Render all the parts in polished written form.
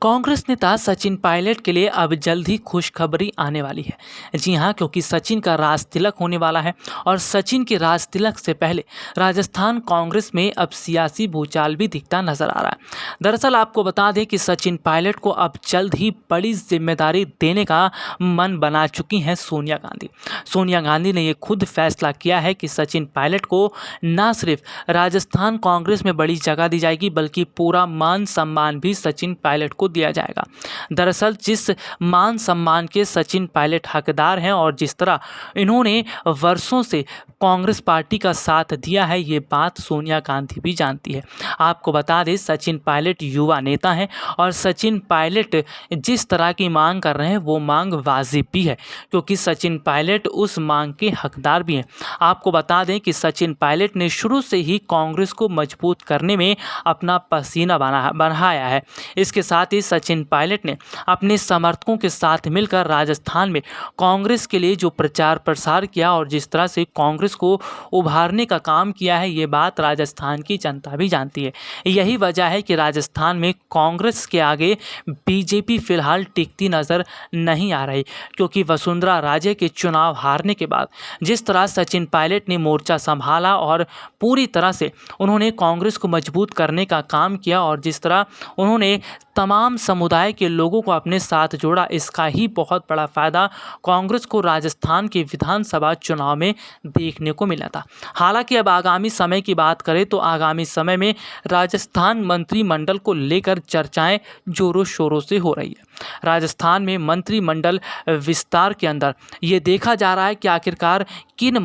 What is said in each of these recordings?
कांग्रेस नेता सचिन पायलट के लिए अब जल्द ही खुशखबरी आने वाली है। जी हां, क्योंकि सचिन का राज तिलक होने वाला है और सचिन के राज तिलक से पहले राजस्थान कांग्रेस में अब सियासी भूचाल भी दिखता नजर आ रहा है। दरअसल आपको बता दें कि सचिन पायलट को अब जल्द ही बड़ी जिम्मेदारी देने का मन बना चुकी हैं सोनिया गांधी। सोनिया गांधी ने ये खुद फैसला किया है कि सचिन पायलट को न सिर्फ राजस्थान कांग्रेस में बड़ी जगह दी जाएगी बल्कि पूरा मान सम्मान भी सचिन पायलट को दिया जाएगा। दरअसल जिस मान सम्मान के सचिन पायलट हकदार हैं और जिस तरह इन्होंने वर्षों से कांग्रेस पार्टी का साथ दिया है, ये बात सोनिया गांधी भी जानती है। आपको बता दें, सचिन पायलट युवा नेता हैं और सचिन पायलट जिस तरह की मांग कर रहे हैं वो मांग वाजिब भी है, क्योंकि सचिन पायलट उस मांग के हकदार भी हैं। आपको बता दें कि सचिन पायलट ने शुरू से ही कांग्रेस को मजबूत करने में अपना पसीना बहाया है। इसके साथ ही सचिन पायलट ने अपने समर्थकों के साथ मिलकर राजस्थान में कांग्रेस के लिए जो प्रचार प्रसार किया और जिस तरह से कांग्रेस को उभारने का काम किया है, ये बात राजस्थान की जनता भी जानती है। यही वजह है कि राजस्थान में कांग्रेस के आगे बीजेपी फिलहाल टिकती नजर नहीं आ रही, क्योंकि वसुंधरा राजे के चुनाव हारने के बाद जिस तरह सचिन पायलट ने मोर्चा संभाला और पूरी तरह से उन्होंने कांग्रेस को मजबूत करने का काम किया और जिस तरह उन्होंने तमाम समुदाय के लोगों को अपने साथ जोड़ा, इसका ही बहुत बड़ा फायदा कांग्रेस को राजस्थान के विधानसभा चुनाव में देखने को मिला था। हालांकि अब आगामी समय की बात करें तो आगामी समय में राजस्थान मंत्रिमंडल को लेकर चर्चाएं जोरों शोरों से हो रही है। राजस्थान में मंत्रिमंडल विस्तार के अंदर ये देखा जा रहा है कि आखिरकार किन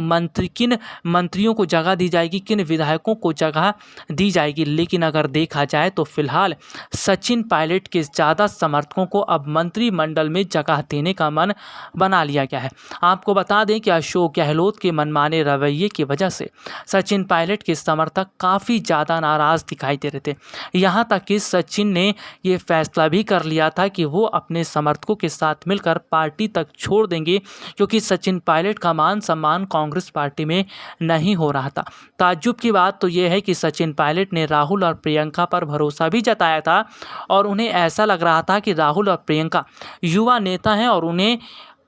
मंत्रियों को जगह दी जाएगी, किन विधायकों को जगह दी जाएगी। लेकिन अगर देखा जाए तो फिलहाल सचिन पायलट के ज़्यादा समर्थकों को अब मंत्रिमंडल में जगह देने का मन बना लिया गया है। आपको बता दें कि अशोक गहलोत के मनमाने रवैये की वजह से सचिन पायलट के समर्थक काफ़ी ज़्यादा नाराज़ दिखाई दे रहे थे। यहाँ तक कि सचिन ने ये फैसला भी कर लिया था कि वो अपने समर्थकों के साथ मिलकर पार्टी तक छोड़ देंगे, क्योंकि सचिन पायलट का मान सम्मान कांग्रेस पार्टी में नहीं हो रहा था। ताज्जुब की बात तो यह है कि सचिन पायलट ने राहुल और प्रियंका पर भरोसा भी जताया था और उन्हें ऐसा लग रहा था कि राहुल और प्रियंका युवा नेता हैं और उन्हें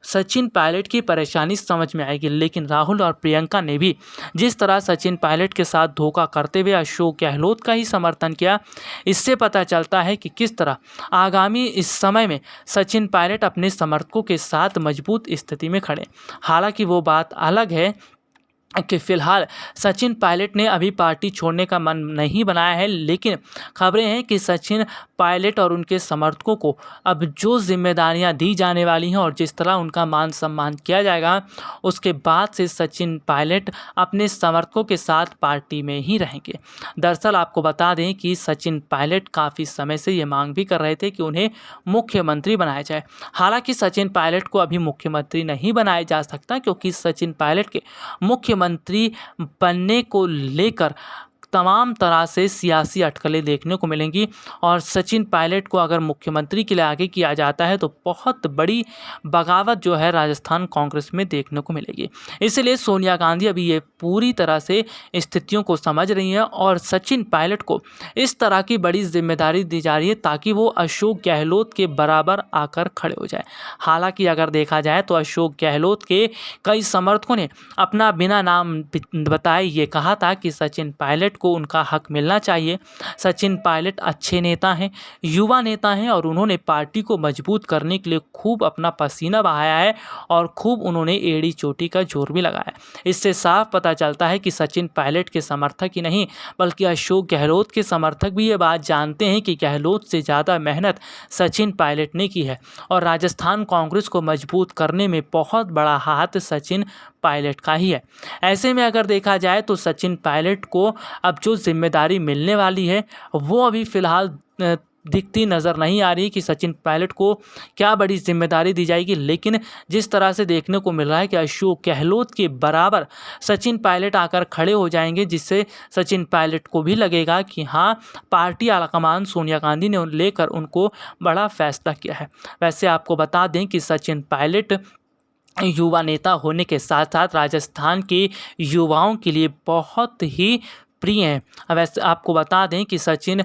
सचिन पायलट की परेशानी समझ में आएगी। लेकिन राहुल और प्रियंका ने भी जिस तरह सचिन पायलट के साथ धोखा करते हुए अशोक गहलोत का ही समर्थन किया, इससे पता चलता है कि किस तरह आगामी इस समय में सचिन पायलट अपने समर्थकों के साथ मजबूत स्थिति में खड़े। हालांकि वो बात अलग है कि फिलहाल सचिन पायलट ने अभी पार्टी छोड़ने का मन नहीं बनाया है, लेकिन खबरें हैं कि सचिन पायलट और उनके समर्थकों को अब जो जिम्मेदारियां दी जाने वाली हैं और जिस तरह उनका मान सम्मान किया जाएगा, उसके बाद से सचिन पायलट अपने समर्थकों के साथ पार्टी में ही रहेंगे। दरअसल आपको बता दें कि सचिन पायलट काफ़ी समय से ये मांग भी कर रहे थे कि उन्हें मुख्यमंत्री बनाया जाए। हालांकि सचिन पायलट को अभी मुख्यमंत्री नहीं बनाया जा सकता, क्योंकि सचिन पायलट के मुख्यमंत्री बनने को लेकर तमाम तरह से सियासी अटकलें देखने को मिलेंगी और सचिन पायलट को अगर मुख्यमंत्री के लिए आगे किया जाता है तो बहुत बड़ी बगावत जो है राजस्थान कांग्रेस में देखने को मिलेगी। इसलिए सोनिया गांधी अभी ये पूरी तरह से स्थितियों को समझ रही हैं और सचिन पायलट को इस तरह की बड़ी जिम्मेदारी दी जा रही है ताकि वो अशोक गहलोत के बराबर आकर खड़े हो जाए। हालांकि अगर देखा जाए तो अशोक गहलोत के कई समर्थकों ने अपना बिना नाम बताए ये कहा था कि सचिन पायलट को उनका हक मिलना चाहिए। सचिन पायलट अच्छे नेता हैं, युवा नेता हैं और उन्होंने पार्टी को मजबूत करने के लिए खूब अपना पसीना बहाया है और खूब उन्होंने एड़ी चोटी का जोर भी लगाया। इससे साफ पता चलता है कि सचिन पायलट के समर्थक ही नहीं बल्कि अशोक गहलोत के समर्थक भी ये बात जानते हैं कि गहलोत से ज़्यादा मेहनत सचिन पायलट ने की है और राजस्थान कांग्रेस को मजबूत करने में बहुत बड़ा हाथ सचिन पायलट का ही है। ऐसे में अगर देखा जाए तो सचिन पायलट को अब जो जिम्मेदारी मिलने वाली है वो अभी फिलहाल दिखती नज़र नहीं आ रही कि सचिन पायलट को क्या बड़ी जिम्मेदारी दी जाएगी। लेकिन जिस तरह से देखने को मिल रहा है कि अशोक गहलोत के बराबर सचिन पायलट आकर खड़े हो जाएंगे, जिससे सचिन पायलट को भी लगेगा कि हाँ, पार्टी आलाकमान सोनिया गांधी ने लेकर उनको बड़ा फैसला किया है। वैसे आपको बता दें कि सचिन पायलट युवा नेता होने के साथ साथ राजस्थान के युवाओं के लिए बहुत ही प्रिय हैं। वैसे आपको बता दें कि सचिन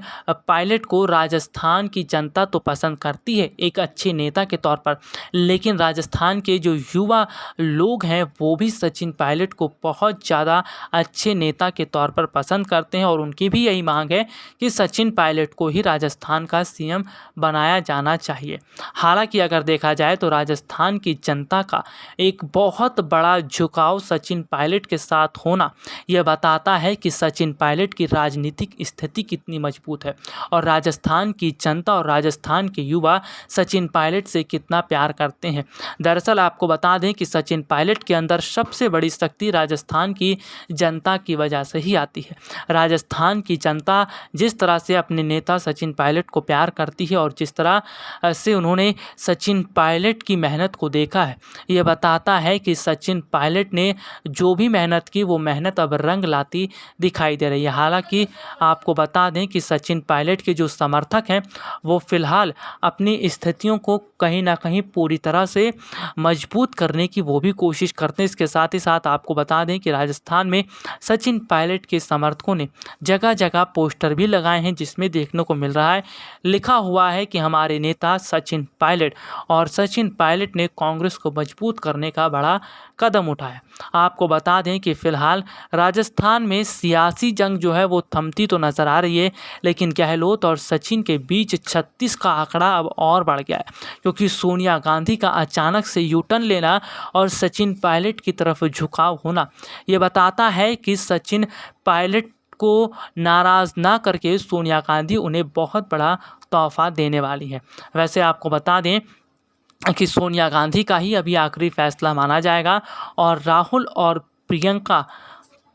पायलट को राजस्थान की जनता तो पसंद करती है एक अच्छे नेता के तौर पर, लेकिन राजस्थान के जो युवा लोग हैं वो भी सचिन पायलट को बहुत ज़्यादा अच्छे नेता के तौर पर पसंद करते हैं और उनकी भी यही मांग है कि सचिन पायलट को ही राजस्थान का सीएम बनाया जाना चाहिए। हालांकि अगर देखा जाए तो राजस्थान की जनता का एक बहुत बड़ा झुकाव सचिन पायलट के साथ होना यह बताता है कि सचिन पायलट की राजनीतिक स्थिति कितनी मजबूत है और राजस्थान की जनता और राजस्थान के युवा सचिन पायलट से कितना प्यार करते हैं। दरअसल आपको बता दें कि सचिन पायलट के अंदर सबसे बड़ी शक्ति राजस्थान की जनता की वजह से ही आती है। राजस्थान की जनता जिस तरह से अपने नेता सचिन पायलट को प्यार करती है और जिस तरह से उन्होंने सचिन पायलट की मेहनत को देखा है, ये बताता है कि सचिन पायलट ने जो भी मेहनत की वो मेहनत अब रंग लाती दिखाई दे रही है। हालांकि आपको बता दें कि सचिन पायलट के जो समर्थक हैं वो फिलहाल अपनी स्थितियों को कहीं ना कहीं पूरी तरह से मजबूत करने की वो भी कोशिश करते हैं। इसके साथ ही साथ आपको बता दें कि राजस्थान में सचिन पायलट के समर्थकों ने जगह जगह पोस्टर भी लगाए हैं जिसमें देखने को मिल रहा है, लिखा हुआ है कि हमारे नेता सचिन पायलट, और सचिन पायलट ने कांग्रेस को मजबूत करने का बड़ा कदम उठाया। आपको बता दें कि फिलहाल राजस्थान में सियासी जंग जो है वो थमती तो नजर आ रही है, लेकिन गहलोत और सचिन के बीच 36 का आंकड़ा अब और बढ़ गया है, क्योंकि सोनिया गांधी का अचानक से यू टर्न लेना और सचिन पायलट की तरफ झुकाव होना ये बताता है कि सचिन पायलट को नाराज़ ना करके सोनिया गांधी उन्हें बहुत बड़ा तोहफा देने वाली है। वैसे आपको बता दें कि सोनिया गांधी का ही अभी आखिरी फैसला माना जाएगा और राहुल और प्रियंका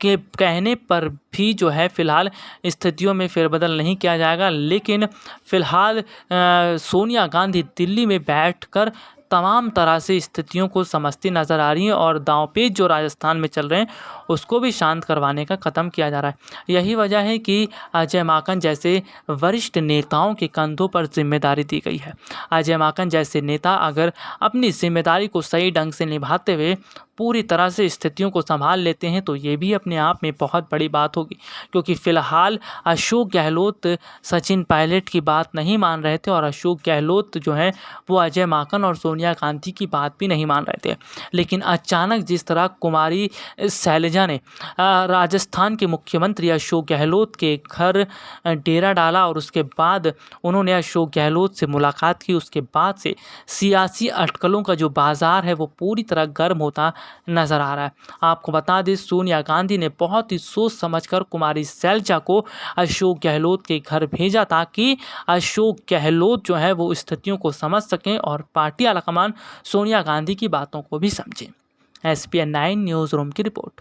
के कहने पर भी जो है फिलहाल स्थितियों में फेरबदल नहीं किया जाएगा, लेकिन फिलहाल सोनिया गांधी दिल्ली में बैठकर तमाम तरह से स्थितियों को समझती नज़र आ रही हैं और दांवपेच जो राजस्थान में चल रहे हैं उसको भी शांत करवाने का कदम किया जा रहा है। यही वजह है कि अजय माकन जैसे वरिष्ठ नेताओं के कंधों पर जिम्मेदारी दी गई है। अजय माकन जैसे नेता अगर अपनी जिम्मेदारी को सही ढंग से निभाते हुए पूरी तरह से स्थितियों को संभाल लेते हैं तो ये भी अपने आप में बहुत बड़ी बात होगी, क्योंकि फ़िलहाल अशोक गहलोत सचिन पायलट की बात नहीं मान रहे थे और अशोक गहलोत जो है वो अजय माकन और सोनिया गांधी की बात भी नहीं मान रहे थे। लेकिन अचानक जिस तरह कुमारी शैलजा ने राजस्थान के मुख्यमंत्री अशोक गहलोत के घर डेरा डाला और उसके बाद उन्होंने अशोक गहलोत से मुलाकात की, उसके बाद से सियासी अटकलों का जो बाज़ार है वो पूरी तरह गर्म होता नजर आ रहा है। आपको बता दें सोनिया गांधी ने बहुत ही सोच समझकर कुमारी शैलजा को अशोक गहलोत के घर भेजा ताकि अशोक गहलोत जो है वो स्थितियों को समझ सकें और पार्टी आलाकमान सोनिया गांधी की बातों को भी समझें। SPN 9 न्यूज़ रूम की रिपोर्ट।